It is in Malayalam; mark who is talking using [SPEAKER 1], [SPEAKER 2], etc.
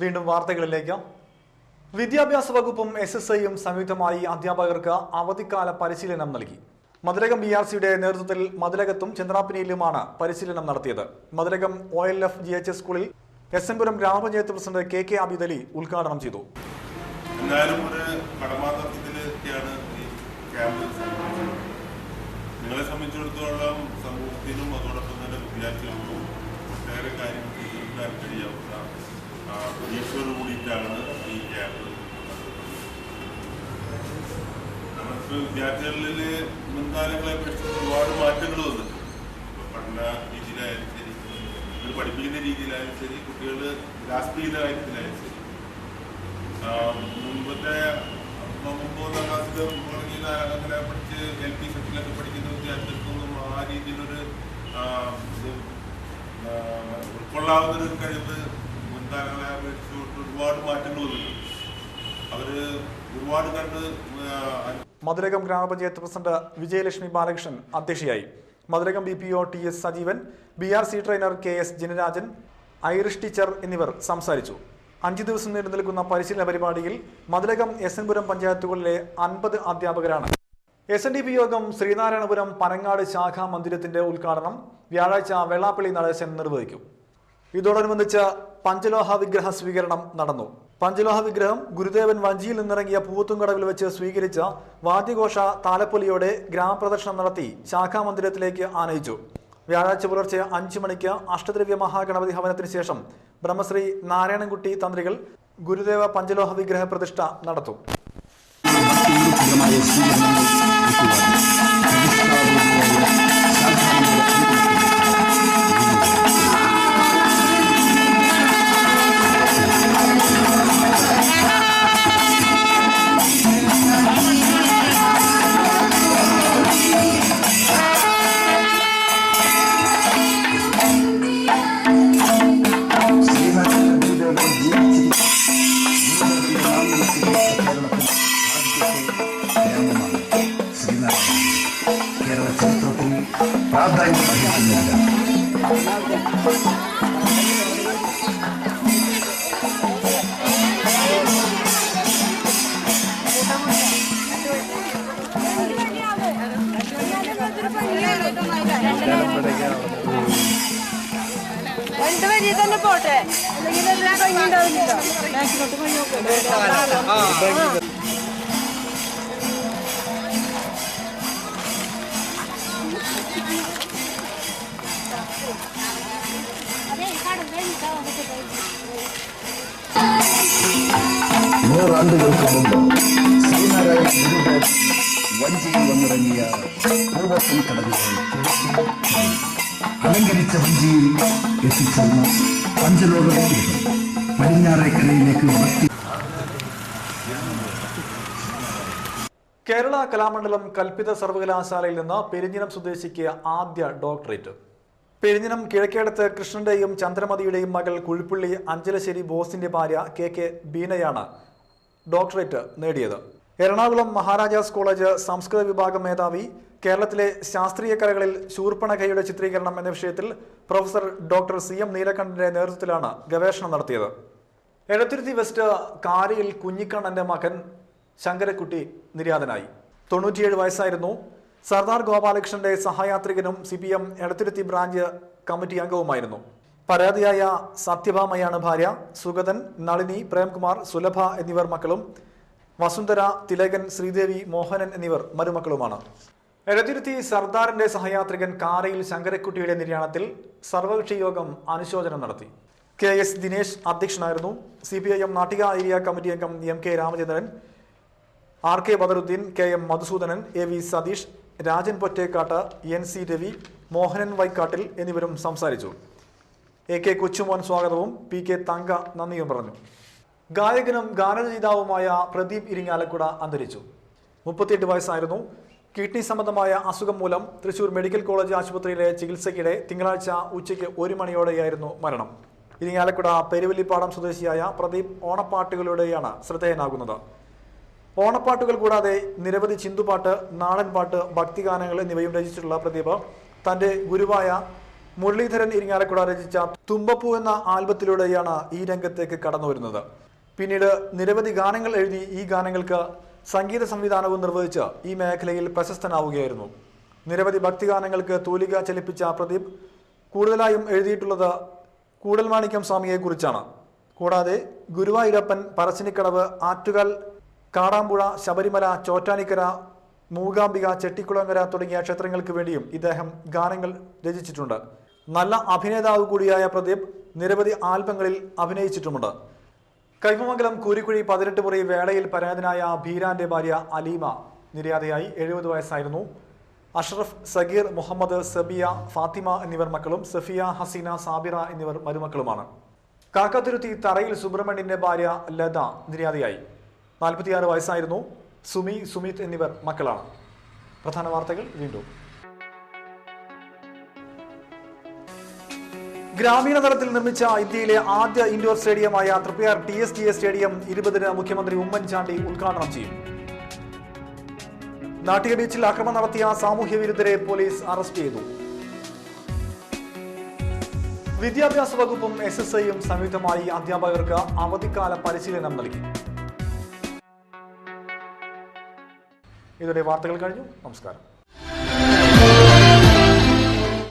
[SPEAKER 1] വീണ്ടും വാർത്തകളിലേക്ക്. വിദ്യാഭ്യാസ വകുപ്പും SSIയും സംയുക്തമായി അധ്യാപകർക്ക് അവധിക്കാല പരിശീലനം നൽകി. മതിലകം BRCയുടെ നേതൃത്വത്തിൽ മതിലകത്തും ചന്ദ്രാപ്പിനിയിലുമാണ് പരിശീലനം നടത്തിയത്. മതിലകം OLF GHS സ്കൂളിൽ SN പുരം ഗ്രാമപഞ്ചായത്ത് പ്രസിഡന്റ് KK ആബിദ് അലി ഉദ്ഘാടനം ചെയ്തു.
[SPEAKER 2] നിങ്ങളെ സംബന്ധിച്ചിടത്തോളം സമൂഹത്തിനും അതോടൊപ്പം തന്നെ വിദ്യാർത്ഥികൾക്കും ഒട്ടേറെ കാര്യങ്ങൾ ചെയ്യാൻ കഴിയാവുന്ന പ്രതീക്ഷയോട് കൂടിയിട്ടാണ് ഈ ക്യാമ്പ്. നമുക്ക് വിദ്യാർത്ഥികളിൽ മുൻകാലങ്ങളെ അപേക്ഷിച്ച് ഒരുപാട് മാറ്റങ്ങൾ വന്നിട്ടുണ്ട്. പഠന രീതിയിലായാലും ശരി, കുട്ടികൾ പഠിപ്പിക്കുന്ന രീതിയിലായാലും ശരി, കുട്ടികൾ ഗ്രാസ്പ് ചെയ്യുന്ന കാര്യത്തിലായാലും ശരി. മുമ്പത്തെ 3-4 ക്ലാസ്സിലും അങ്ങനെ പഠിച്ച് LP സെക്ഷനിലൊക്കെ പഠിക്കുന്ന വിദ്യാർത്ഥികൾക്കൊന്നും ആ രീതിയിലൊരു ഉൾക്കൊള്ളാവുന്നൊരു കഴിവ് മുൻകാലങ്ങളെ അപേക്ഷിച്ചുകൊണ്ട് ഒരുപാട് മാറ്റങ്ങൾ വന്നിട്ടുണ്ട്. അവര് ഒരുപാട് കണ്ട്.
[SPEAKER 1] മതിലകം ഗ്രാമപഞ്ചായത്ത് പ്രസിഡന്റ് വിജയലക്ഷ്മി ബാലകൃഷ്ണൻ അധ്യക്ഷയായി. Mathilakam BPO TS Sajeevan, BRC trainer KS Jinarajan, Irish teacher എന്നിവർ സംസാരിച്ചു. 5 ദിവസം നീണ്ടു നിൽക്കുന്ന പരിശീലന പരിപാടിയിൽ മതിലകം SN പുരം പഞ്ചായത്തുകളിലെ 50 അധ്യാപകരാണ്. SNDP യോഗം ശ്രീനാരായണപുരം പനങ്ങാട് ശാഖാ മന്ദിരത്തിന്റെ ഉദ്ഘാടനം വ്യാഴാഴ്ച വെള്ളാപ്പള്ളി നടേശൻ നിർവഹിക്കും. ഇതോടനുബന്ധിച്ച് പഞ്ചലോഹ വിഗ്രഹ സ്വീകരണം നടന്നു. പഞ്ചലോഹ വിഗ്രഹം ഗുരുദേവൻ വഞ്ചിയിൽ നിന്നിറങ്ങിയ പൂവത്തുംകടവിൽ വെച്ച് സ്വീകരിച്ച വാദ്യഘോഷ താലപ്പൊലിയോടെ ഗ്രാമപ്രദക്ഷിണം നടത്തി ശാഖാ മന്ദിരത്തിലേക്ക് ആനയിച്ചു. വ്യാഴാഴ്ച പുലർച്ചെ 5 മണിക്ക് അഷ്ടദ്രവ്യ മഹാഗണപതി ഹവനത്തിന് ശേഷം ബ്രഹ്മശ്രീ നാരായണൻകുട്ടി തന്ത്രികൾ ഗുരുദേവ പഞ്ചലോഹ വിഗ്രഹ പ്രതിഷ്ഠ നടത്തും.
[SPEAKER 3] പോട്ടെ
[SPEAKER 4] നൂറാണ്ടുകൾക്ക് മുമ്പ് ശ്രീനാരായണ ഗുരുദേവൻ വഞ്ചിയിൽ വന്നിറങ്ങിയ പൂവത്തും കടലുകൾ അലങ്കരിച്ച വഞ്ചിയിൽ എത്തിച്ചെന്ന പഞ്ചലോക വിഗ്രഹം പടിഞ്ഞാറേക്കരയിലേക്ക് വത്തി.
[SPEAKER 1] കേരള കലാമണ്ഡലം കൽപ്പിത സർവകലാശാലയിൽ നിന്ന് പെരിഞ്ഞനം സ്വദേശിക്ക് ആദ്യ ഡോക്ടറേറ്റ്. പെരിഞ്ഞനം കിഴക്കേടത്ത് കൃഷ്ണന്റെയും ചന്ദ്രമതിയുടെയും മകൾ കുഴിപ്പള്ളി അഞ്ചലശ്ശേരി ബോസിന്റെ ഭാര്യ KK ബീനയാണ് ഡോക്ടറേറ്റ് നേടിയത്. എറണാകുളം മഹാരാജാസ് കോളേജ് സംസ്കൃത വിഭാഗം മേധാവി, കേരളത്തിലെ ശാസ്ത്രീയ കലകളിൽ ശൂർപ്പണഖയുടെ ചിത്രീകരണം എന്ന വിഷയത്തിൽ പ്രൊഫസർ ഡോക്ടർ CM നീലകണ്ഠന്റെ നേതൃത്വത്തിലാണ് ഗവേഷണം നടത്തിയത്. എടത്തുരുത്തി വെസ്റ്റ് കാരിയിൽ കുഞ്ഞിക്കണ്ണന്റെ മകൻ ശങ്കരക്കുട്ടി നിര്യാതനായി. 97 വയസ്സായിരുന്നു. സർദാർ ഗോപാലകൃഷ്ണന്റെ സഹയാത്രികനും CPM എടത്തുരുത്തി ബ്രാഞ്ച് കമ്മിറ്റി അംഗവുമായിരുന്നു. പരാതിയായ സത്യഭാമയാണ് ഭാര്യ. സുഗതൻ, നളിനി, പ്രേംകുമാർ, സുലഭ എന്നിവർ മക്കളും. വസുന്ധര, തിലകൻ, ശ്രീദേവി, മോഹനൻ എന്നിവർ മരുമക്കളുമാണ്. എടത്തുരുത്തി സർദാറിന്റെ സഹയാത്രികൻ കാരയിൽ ശങ്കരക്കുട്ടിയുടെ നിര്യാണത്തിൽ സർവകക്ഷി യോഗം അനുശോചനം നടത്തി. KS ദിനേശ് അധ്യക്ഷനായിരുന്നു. CPIM നാട്ടിക ഏരിയ കമ്മിറ്റി അംഗം MK Ramachandran, RK Badaruddin, KM Madhusoodanan, AV Satheesh, Rajan Pottekkat, NC Ravi, Mohanan Vaikkattil എന്നിവരും സംസാരിച്ചു. AK കൊച്ചുമോൻ സ്വാഗതവും PK തങ്ക നന്ദിയും പറഞ്ഞു. ഗായകനും ഗാനരചയിതാവുമായ പ്രദീപ് ഇരിങ്ങാലക്കുട അന്തരിച്ചു. 38 വയസ്സായിരുന്നു. കിഡ്നി സംബന്ധമായ അസുഖം മൂലം തൃശൂർ മെഡിക്കൽ കോളേജ് ആശുപത്രിയിലെ ചികിത്സയ്ക്കിടെ തിങ്കളാഴ്ച ഉച്ചയ്ക്ക് 1 മണിയോടെയായിരുന്നു മരണം. ഇരിങ്ങാലക്കുട പെരുവല്ലിപ്പാടം സ്വദേശിയായ പ്രദീപ് ഓണപ്പാട്ടുകളിലൂടെയാണ് ശ്രദ്ധേയനാകുന്നത്. ഓണപ്പാട്ടുകൾ കൂടാതെ നിരവധി ചിന്തുപാട്ട്, നാടൻപാട്ട്, ഭക്തിഗാനങ്ങൾ എന്നിവയും രചിച്ചിട്ടുള്ള പ്രദീപ് തന്റെ ഗുരുവായ മുരളീധരൻ ഇരിങ്ങാലക്കുട രചിച്ച തുമ്പപ്പൂ എന്ന ആൽബത്തിലൂടെയാണ് ഈ രംഗത്തേക്ക് കടന്നുവരുന്നത്. പിന്നീട് നിരവധി ഗാനങ്ങൾ എഴുതി ഈ ഗാനങ്ങൾക്ക് സംഗീത സംവിധാനവും നിർവഹിച്ച് ഈ മേഖലയിൽ പ്രശസ്തനാവുകയായിരുന്നു. നിരവധി ഭക്തിഗാനങ്ങൾക്ക് തൂലിക ചലിപ്പിച്ച പ്രദീപ് കൂടുതലായും എഴുതിയിട്ടുള്ളത് കൂടൽമാണിക്യം സ്വാമിയെക്കുറിച്ചാണ്. കൂടാതെ ഗുരുവായൂരപ്പൻ, പറശ്ശിനിക്കടവ്, ആറ്റുകാൽ, കാടാമ്പുഴ, ശബരിമല, ചോറ്റാനിക്കര, മൂകാംബിക, ചെട്ടിക്കുളങ്ങര തുടങ്ങിയ ക്ഷേത്രങ്ങൾക്ക് വേണ്ടിയും ഇദ്ദേഹം ഗാനങ്ങൾ രചിച്ചിട്ടുണ്ട്. നല്ല അഭിനേതാവ് കൂടിയായ പ്രദീപ് നിരവധി ആൽബങ്ങളിൽ അഭിനയിച്ചിട്ടുമുണ്ട്. കൈമമംഗലം കൂരിക്കുഴി 18 മുറി വേളയിൽ പരാതിനായ ബീരാന്റെ ഭാര്യ അലീമ നിര്യാതയായി. 70 വയസ്സായിരുന്നു. അഷ്റഫ്, സഗീർ, മുഹമ്മദ്, സബിയ, ഫാത്തിമ എന്നിവർ മക്കളും സഫിയ, ഹസീന, സാബിറ എന്നിവർ മരുമക്കളുമാണ്. കാക്കത്തുരുത്തി തറയിൽ സുബ്രഹ്മണ്യന്റെ ഭാര്യ ലത നിര്യാതയായി. 46 വയസ്സായിരുന്നു. സുമി, സുമിത് എന്നിവർ മക്കളാണ്. പ്രധാന വാർത്തകൾ വീണ്ടും. ഗ്രാമീണ തലത്തിൽ നിർമ്മിച്ച ഇന്ത്യയിലെ ആദ്യ ഇൻഡോർ സ്റ്റേഡിയമായ തൃപ്പയാർ TSGA സ്റ്റേഡിയം 20-ന് മുഖ്യമന്ത്രി ഉമ്മൻചാണ്ടി ഉദ്ഘാടനം ചെയ്യും. നാട്ടിക ബീച്ചിൽ ആക്രമണം നടത്തിയ സാമൂഹ്യ വിരുദ്ധരെ പോലീസ് അറസ്റ്റ് ചെയ്തു. വിദ്യാഭ്യാസ വകുപ്പും SSIയും സംയുക്തമായി അധ്യാപകർക്ക് അവധിക്കാല പരിശീലനം നൽകി. ഇതോടെ വാർത്തകൾ കഴിഞ്ഞു. നമസ്കാരം.